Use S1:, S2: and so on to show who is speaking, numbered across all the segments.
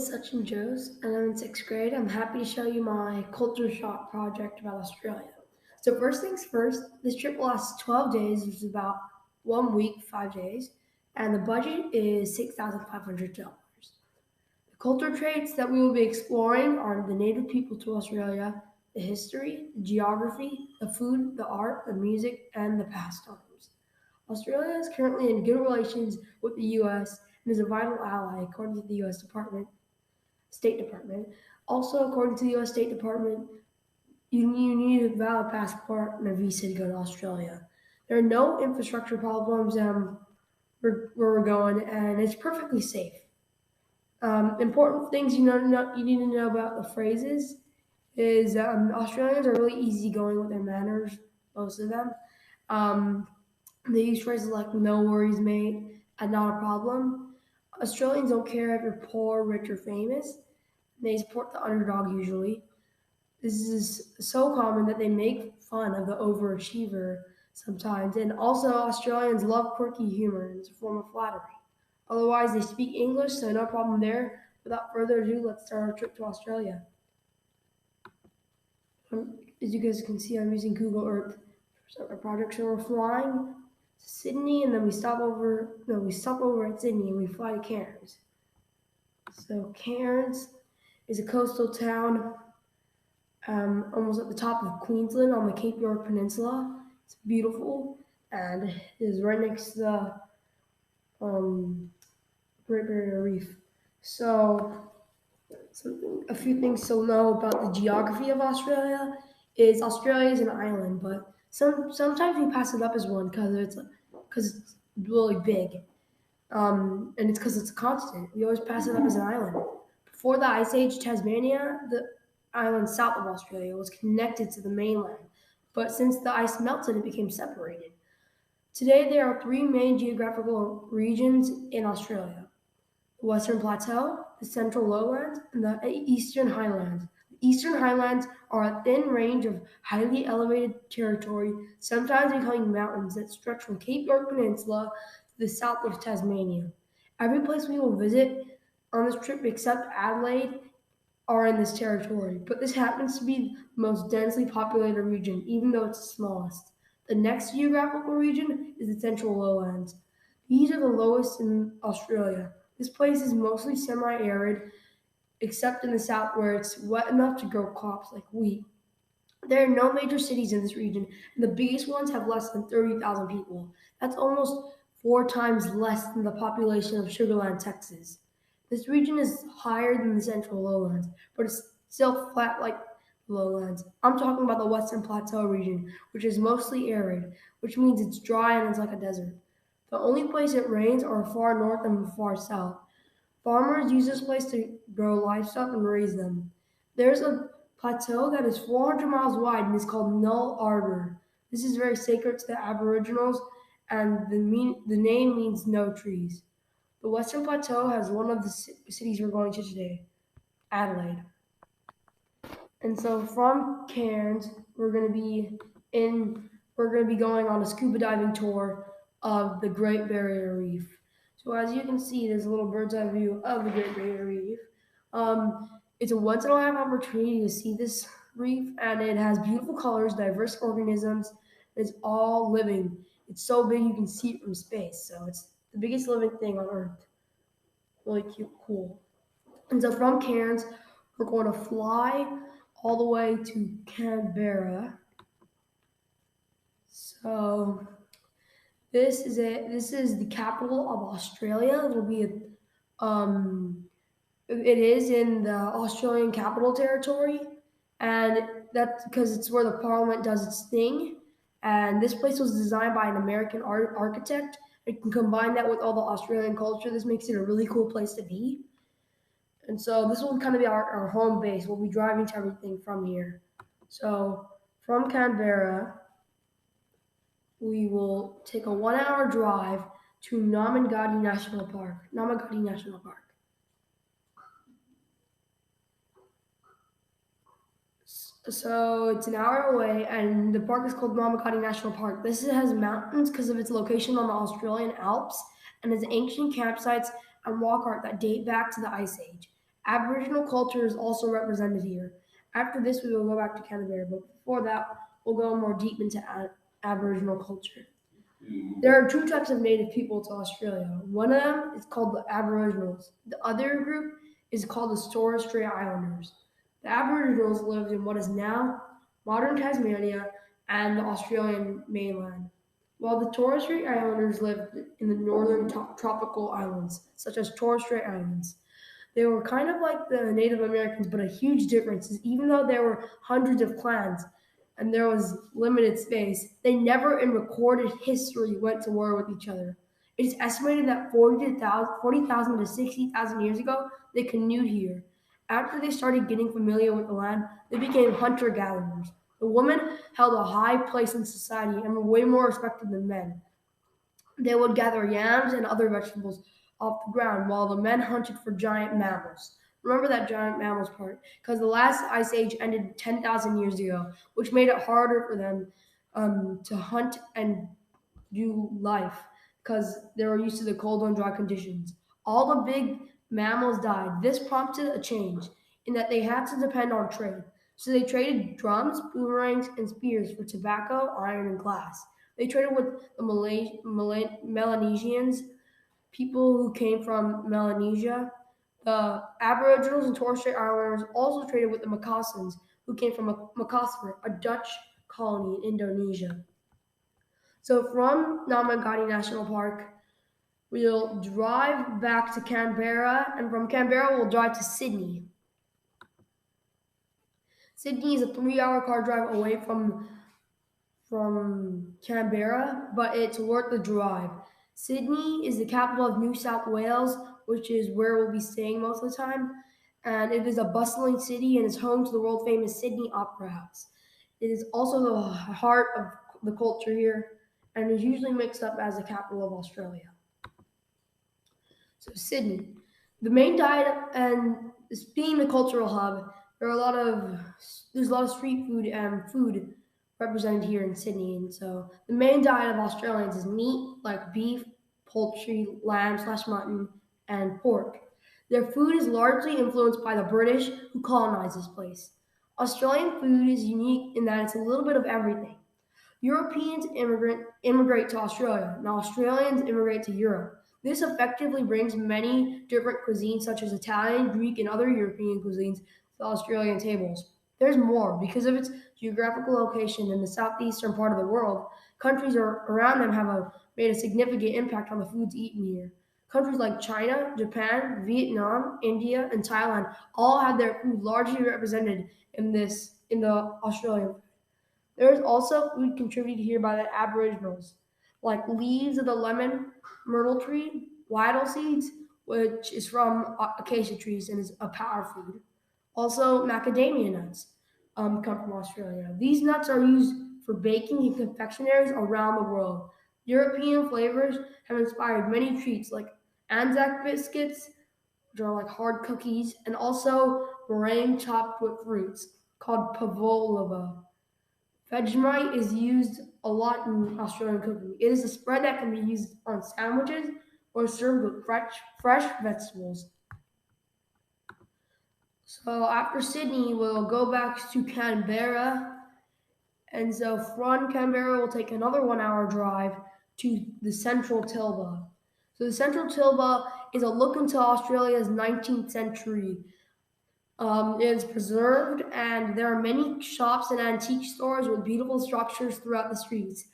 S1: is Sachin Jose, and I'm in sixth grade. I'm happy to show you my culture shock project about Australia. So, first things first, this trip will last 12 days, which is about 1 week, 5 days, and the budget is $6,500. The culture traits that we will be exploring are the native people to Australia, the history, the geography, the food, the art, the music, and the pastimes. Australia is currently in good relations with the U.S. and is a vital ally, according to the U.S. State Department. Also, according to the U.S. State Department, you need a valid passport and a visa to go to Australia. There are no infrastructure problems where we're going, and it's perfectly safe. Important things you need to know about the phrases is Australians are really easygoing with their manners, most of them. Um, they use phrases like "no worries, mate" and "not a problem." Australians don't care if you're poor, rich, or famous. They support the underdog usually. This is so common that they make fun of the overachiever sometimes. And also, Australians love quirky humor, and it's a form of flattery. Otherwise, they speak English, so no problem there. Without further ado, let's start our trip to Australia. As you guys can see, I'm using Google Earth for our project. So we're flying to Sydney, and then we stop over. No, we stop over at Sydney, and we fly to Cairns. So Cairns is a coastal town almost at the top of Queensland on the Cape York Peninsula. It's beautiful and it is right next to the Great Barrier Reef. So, a few things to know about the geography of Australia is Australia is an island, but sometimes we pass it up as one because it's really big, and it's because it's a continent. We always pass it up as an island. Before the Ice Age, Tasmania, the island south of Australia, was connected to the mainland, but since the ice melted, it became separated. Today, there are three main geographical regions in Australia: the Western Plateau, the Central Lowlands, and the Eastern Highlands. The Eastern Highlands are a thin range of highly elevated territory, sometimes becoming mountains that stretch from Cape York Peninsula to the south of Tasmania. Every place we will visit on this trip except Adelaide are in this territory, but this happens to be the most densely populated region, even though it's the smallest. The next geographical region is the Central Lowlands. These are the lowest in Australia. This place is mostly semi arid, except in the south where it's wet enough to grow crops like wheat. There are no major cities in this region, and the biggest ones have less than 30,000 people. That's almost four times less than the population of Sugar Land, Texas. This region is higher than the central lowlands, but it's still flat like the lowlands. I'm talking about the Western Plateau region, which is mostly arid, which means it's dry and it's like a desert. The only place it rains are far north and far south. Farmers use this place to grow livestock and raise them. There's a plateau that is 400 miles wide and is called Null Arbor. This is very sacred to the Aboriginals, and the name means no trees. The Western Plateau has one of the cities we're going to today, Adelaide. And so from Cairns, in we're going to be going on a scuba diving tour of the Great Barrier Reef. So as you can see, there's a little bird's eye view of the Great Barrier Reef. It's a once in a lifetime opportunity to see this reef, and it has beautiful colors, diverse organisms. It's all living. It's so big you can see it from space. So it's the biggest living thing on Earth. Really cute, cool. And so from Cairns, we're going to fly all the way to Canberra. So this is it. This is the capital of Australia. Um, it is in the Australian Capital Territory, and that's because it's where the Parliament does its thing. And this place was designed by an American architect. You can combine that with all the Australian culture. This makes it a really cool place to be. And so this will kind of be our home base. We'll be driving to everything from here. So from Canberra, we will take a 1 hour drive to Namangati National Park. Namangati National Park. So it's an hour away, and the park is called Namangati National Park. This has mountains because of its location on the Australian Alps, and has ancient campsites and rock art that date back to the Ice Age. Aboriginal culture is also represented here. After this, we will go back to Canterbury, but before that, we'll go more deep into Aboriginal culture. There are two types of native people to Australia. One of them is called the Aboriginals. The other group is called the Torres Strait Islanders. The Aboriginals lived in what is now modern Tasmania and the Australian mainland, while the Torres Strait Islanders lived in the northern tropical islands, such as Torres Strait Islands. They were kind of like the Native Americans, but a huge difference is even though there were hundreds of clans and there was limited space, they never in recorded history went to war with each other. It is estimated that 40,000 to 60,000 years ago, they canoed here. After they started getting familiar with the land, they became hunter gatherers. The women held a high place in society and were way more respected than men. They would gather yams and other vegetables off the ground while the men hunted for giant mammals. Remember that giant mammals part, because the last ice age ended 10,000 years ago, which made it harder for them to hunt and do life because they were used to the cold and dry conditions. All the big mammals died. This prompted a change in that they had to depend on trade. So they traded drums, boomerangs, and spears for tobacco, iron, and glass. They traded with the Melanesians, people who came from Melanesia. The Aboriginals and Torres Strait Islanders also traded with the Macassans, who came from Makassar, a Dutch colony in Indonesia. So from Namangati National Park, we'll drive back to Canberra, and from Canberra, we'll drive to Sydney. Sydney is a 3-hour car drive away from Canberra, but it's worth the drive. Sydney is the capital of New South Wales, which is where we'll be staying most of the time, and it is a bustling city and is home to the world famous Sydney Opera House. It is also the heart of the culture here and is usually mixed up as the capital of Australia. So Sydney, the main diet and being the cultural hub, there's a lot of street food and food represented here in Sydney, and so the main diet of Australians is meat like beef, poultry, lamb/mutton, and pork. Their food is largely influenced by the British who colonized this place. Australian food is unique in that it's a little bit of everything. Europeans immigrate to Australia, and Australians immigrate to Europe. This effectively brings many different cuisines, such as Italian, Greek, and other European cuisines, to Australian tables. There's more. Because of its geographical location in the southeastern part of the world, countries around them made a significant impact on the foods eaten here. Countries like China, Japan, Vietnam, India, and Thailand all had their food largely represented in the Australian. There is also food contributed here by the Aboriginals, like leaves of the lemon myrtle tree, wattle seeds, which is from acacia trees and is a power food. Also, macadamia nuts come from Australia. These nuts are used for baking and confectionaries around the world. European flavors have inspired many treats like Anzac biscuits, which are like hard cookies, and also meringue topped with fruits called pavlova. Vegemite is used a lot in Australian cooking. It is a spread that can be used on sandwiches or served with fresh vegetables. So after Sydney, we'll go back to Canberra. And so from Canberra, we'll take another 1 hour drive to the Central Tilba. So the Central Tilba is a look into Australia's 19th century. It is preserved, and there are many shops and antique stores with beautiful structures throughout the streets.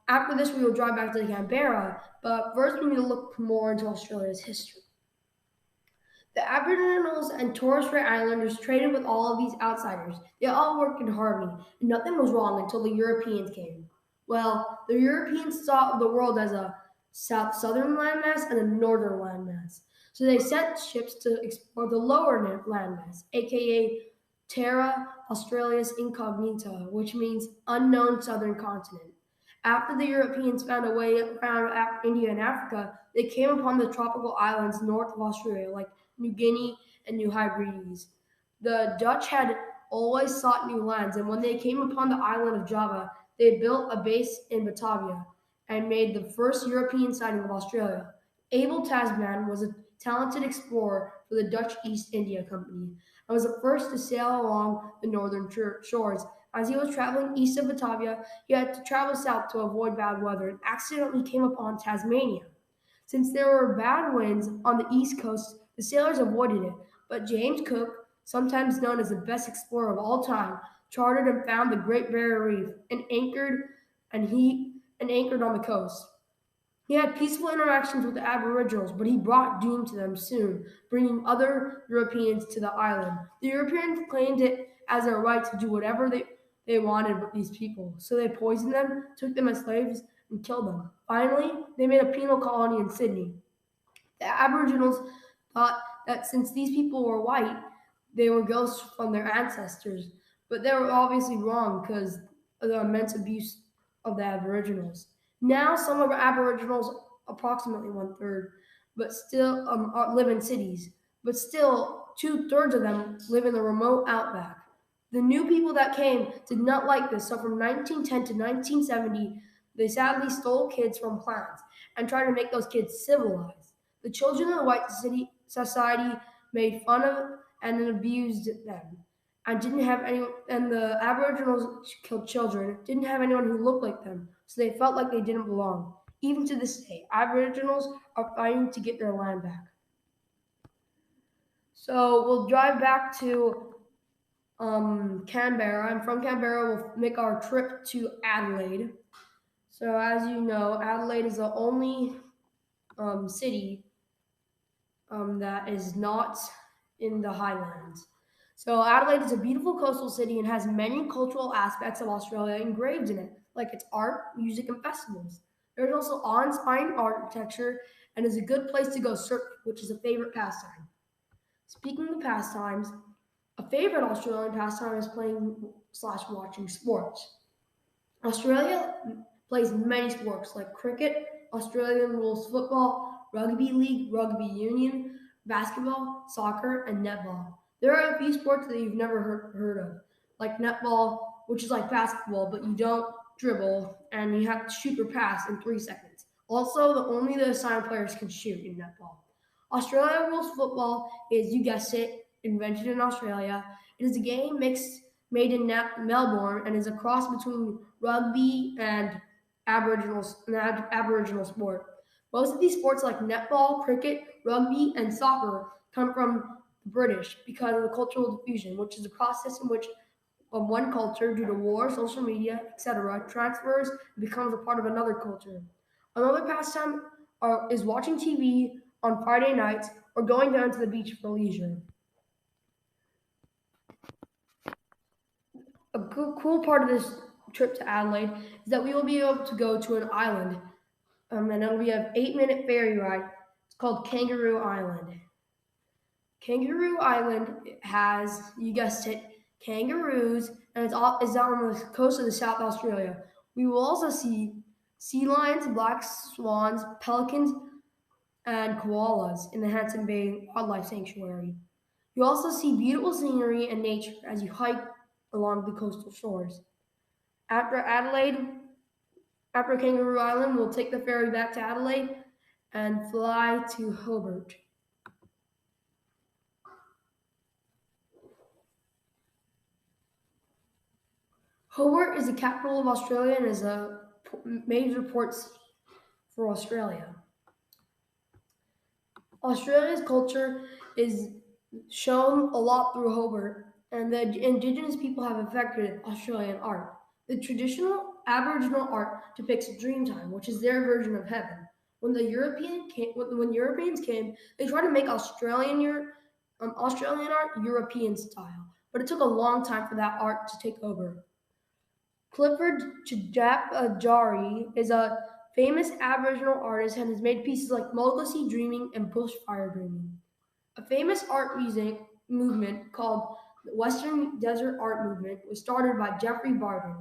S1: After this, we will drive back to Canberra, but first we need to look more into Australia's history. The Aboriginals and Torres Strait Islanders traded with all of these outsiders. They all worked in harmony, and nothing was wrong until the Europeans came. Well, the Europeans saw the world as a southern landmass and a northern landmass. So they sent ships to explore the lower landmass, aka Terra Australis Incognita, which means unknown southern continent. After the Europeans found a way around India and Africa, they came upon the tropical islands north of Australia, like New Guinea and New Hebrides. The Dutch had always sought new lands, and when they came upon the island of Java, they built a base in Batavia and made the first European sighting of Australia. Abel Tasman was a talented explorer for the Dutch East India Company and was the first to sail along the northern shores. As he was traveling east of Batavia, he had to travel south to avoid bad weather and accidentally came upon Tasmania. Since there were bad winds on the east coast, the sailors avoided it, but James Cook, sometimes known as the best explorer of all time, charted and found the Great Barrier Reef and anchored on the coast. He had peaceful interactions with the Aboriginals, but he brought doom to them soon, bringing other Europeans to the island. The Europeans claimed it as their right to do whatever they wanted with these people, so they poisoned them, took them as slaves, and killed them. Finally, they made a penal colony in Sydney. The Aboriginals thought that since these people were white, they were ghosts from their ancestors, but they were obviously wrong because of the immense abuse of the Aboriginals. Now, some of our Aboriginals, approximately one third, but still live in cities, but still 2/3 of them live in the remote outback. The new people that came did not like this, so from 1910 to 1970, they sadly stole kids from clans and tried to make those kids civilized. The children of the white society made fun of and abused them, and didn't have any. And the Aboriginals killed children didn't have anyone who looked like them, so they felt like they didn't belong. Even to this day, Aboriginals are fighting to get their land back. So we'll drive back to Canberra, and from Canberra we'll make our trip to Adelaide. So as you know, Adelaide is the only city that is not in the Highlands. So Adelaide is a beautiful coastal city and has many cultural aspects of Australia engraved in it, like its art, music, and festivals. There's also awe-inspiring architecture and is a good place to go surfing, which is a favorite pastime. Speaking of pastimes, a favorite Australian pastime is playing slash watching sports. Australia plays many sports like cricket, Australian rules football, rugby league, rugby union, basketball, soccer, and netball. There are a few sports that you've never heard of, like netball, which is like basketball, but you don't dribble and you have to shoot or pass in 3 seconds. Also, only the assigned players can shoot in netball. Australia rules football is, you guessed it, invented in Australia. It is a game made in Melbourne and is a cross between rugby and Aboriginal sport. Most of these sports like netball, cricket, rugby, and soccer come from the British because of the cultural diffusion, which is a process in which one culture, due to war, social media, etc., transfers and becomes a part of another culture. Another pastime is watching TV on Friday nights or going down to the beach for leisure. A cool part of this trip to Adelaide is that we will be able to go to an island, and it'll be an 8-minute ferry ride. It's called Kangaroo Island. Kangaroo Island has, you guessed it, kangaroos, and it's out on the coast of the South Australia. We will also see sea lions, black swans, pelicans, and koalas in the Hanson Bay Wildlife Sanctuary. You also see beautiful scenery and nature as you hike along the coastal shores. After Adelaide, after Kangaroo Island, we'll take the ferry back to Adelaide and fly to Hobart. Hobart is the capital of Australia and is a major port city for Australia. Australia's culture is shown a lot through Hobart, and the Indigenous people have affected Australian art. The traditional Aboriginal art depicts Dreamtime, which is their version of heaven. When Europeans came, they tried to make Australian art European style, but it took a long time for that art to take over. Clifford Chajapajari is a famous Aboriginal artist and has made pieces like Mulgussie Dreaming and Bushfire Dreaming. A famous art music movement called the Western Desert Art Movement was started by Jeffrey Barden.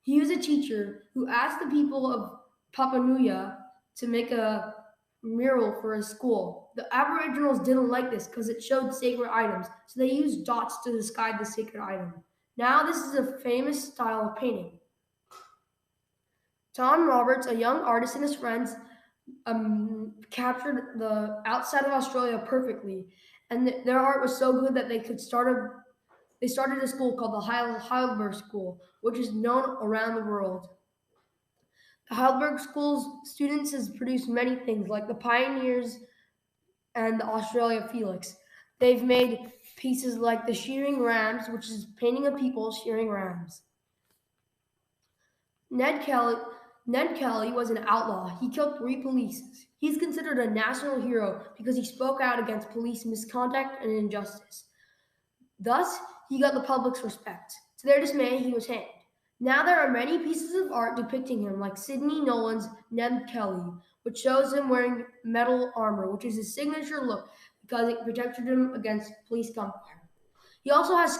S1: He was a teacher who asked the people of Papanuya to make a mural for his school. The Aboriginals didn't like this because it showed sacred items, so they used dots to describe the sacred item. Now this is a famous style of painting. Tom Roberts, a young artist, and his friends captured the outside of Australia perfectly, and their art was so good that they started a school called the Heidelberg School, which is known around the world. The Heidelberg School's students has produced many things like the Pioneers and the Australia Felix. They've made pieces like the Shearing Rams, which is painting of people shearing rams. Ned Kelly Ned Kelly was an outlaw. He killed 3 police. He's considered a national hero because he spoke out against police misconduct and injustice. Thus, he got the public's respect. To their dismay, he was hanged. Now there are many pieces of art depicting him, like Sidney Nolan's Ned Kelly, which shows him wearing metal armor, which is his signature look because it protected him against police gunfire. He also has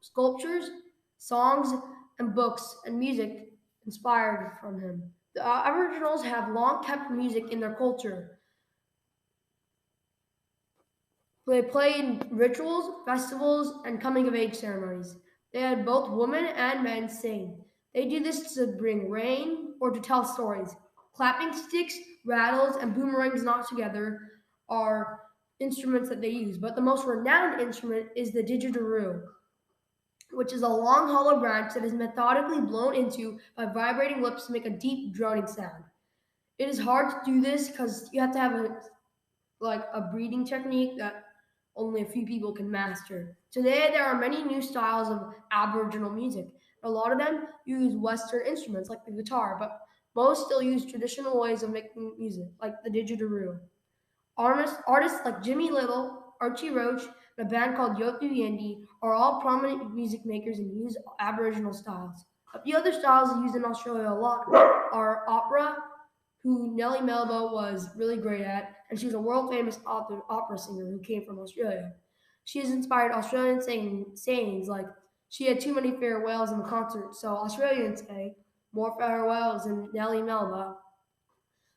S1: sculptures, songs, and books and music inspired from him. The Aboriginals have long kept music in their culture. They play in rituals, festivals, and coming of age ceremonies. They had both women and men sing. They do this to bring rain or to tell stories. Clapping sticks, rattles, and boomerangs knocked together are instruments that they use, but the most renowned instrument is the didgeridoo, which is a long hollow branch that is methodically blown into by vibrating lips to make a deep droning sound. It is hard to do this because you have to have a breathing technique that only a few people can master. Today, there are many new styles of Aboriginal music. A lot of them use Western instruments like the guitar, but most still use traditional ways of making music, like the didgeridoo. Artists like Jimmy Little, Archie Roach, and a band called Yotu Yindi are all prominent music makers and use Aboriginal styles. A few other styles used in Australia a lot are opera, who Nellie Melba was really great at, and she was a world famous opera singer who came from Australia. She has inspired Australian sayings like, she had too many farewells in the concert, so Australians say, more farewells than Nellie Melba.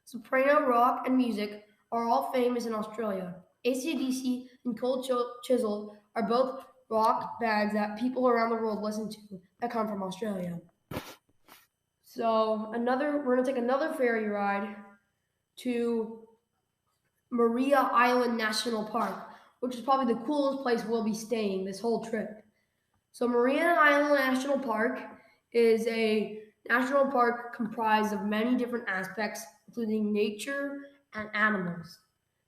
S1: Soprano rock and music are all famous in Australia. AC/DC and Cold Chisel are both rock bands that people around the world listen to that come from Australia. So we're gonna take another ferry ride to Maria Island National Park, which is probably the coolest place we'll be staying this whole trip. So Maria Island National Park is a national park comprised of many different aspects, including nature and animals.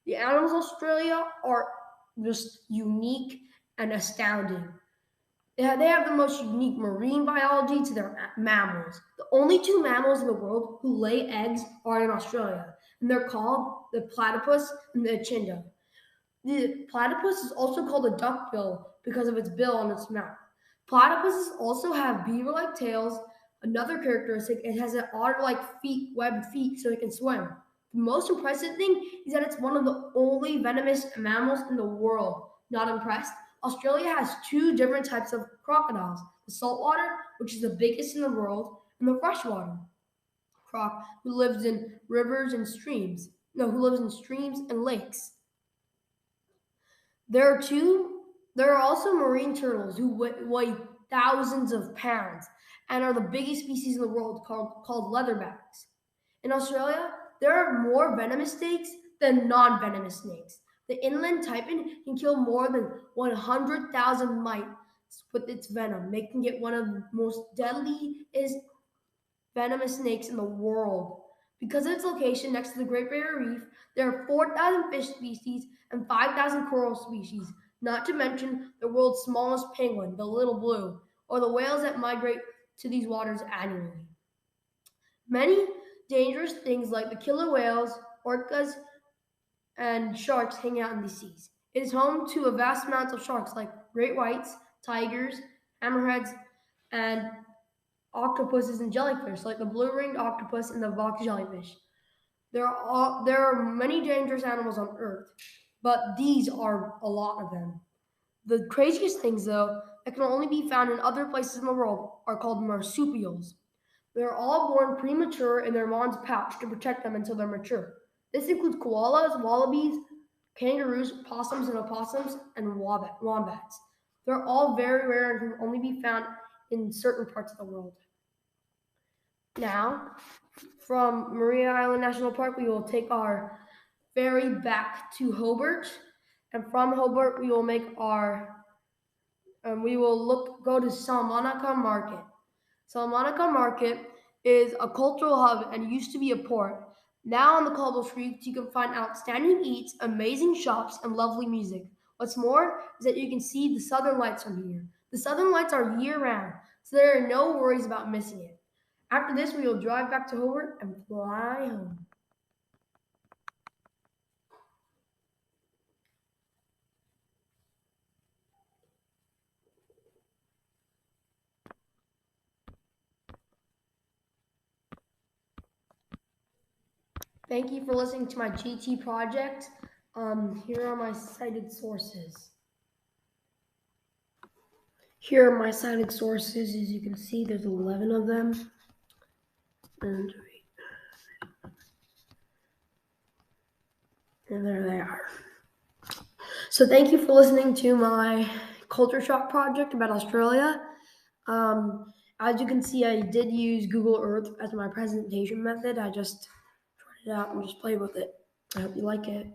S1: The animals of Australia are just unique and astounding. They have the most unique marine biology to their mammals. The only 2 mammals in the world who lay eggs are in Australia, and they're called the platypus and the echinda. The platypus is also called a duckbill because of its bill on its mouth. Platypuses also have beaver-like tails. Another characteristic, it has an otter-like webbed feet, so it can swim. The most impressive thing is that it's one of the only venomous mammals in the world. Not impressed? Australia has 2 different types of crocodiles: the saltwater, which is the biggest in the world, and the freshwater croc, who lives in rivers and streams. No, who lives in streams and lakes. There are two. There are also marine turtles who weigh thousands of pounds and are the biggest species in the world, called leatherbacks. In Australia, there are more venomous snakes than non-venomous snakes. The inland taipan can kill more than 100,000 mites with its venom, making it one of the most deadliest venomous snakes in the world. Because of its location next to the Great Barrier Reef, there are 4,000 fish species and 5,000 coral species, not to mention the world's smallest penguin, the little blue, or the whales that migrate to these waters annually. Many dangerous things like the killer whales, orcas, and sharks hang out in these seas. It is home to a vast amount of sharks like great whites, tigers, hammerheads, and octopuses and jellyfish, like the blue-ringed octopus and the Vox jellyfish. There are many dangerous animals on Earth, but these are a lot of them. The craziest things, though, that can only be found in other places in the world are called marsupials. They're all born premature in their mom's pouch to protect them until they're mature. This includes koalas, wallabies, kangaroos, possums and opossums, and wombats. They're all very rare and can only be found in certain parts of the world. Now, from Maria Island National Park, we will take our ferry back to Hobart And from Hobart, we will make we will go to Salamanca Market. Salamanca Market is a cultural hub and used to be a port. Now on the cobble streets, you can find outstanding eats, amazing shops, and lovely music. What's more is that you can see the Southern Lights from here. The Southern Lights are year-round, so there are no worries about missing it. After this, we will drive back to Hobart and fly home. Thank you for listening to my GT project. Here are my cited sources. Here are my cited sources. As you can see, there's 11 of them. And there they are. So thank you for listening to my culture shock project about Australia. As you can see, I did use Google Earth as my presentation method. I just tried it out and just played with it. I hope you like it.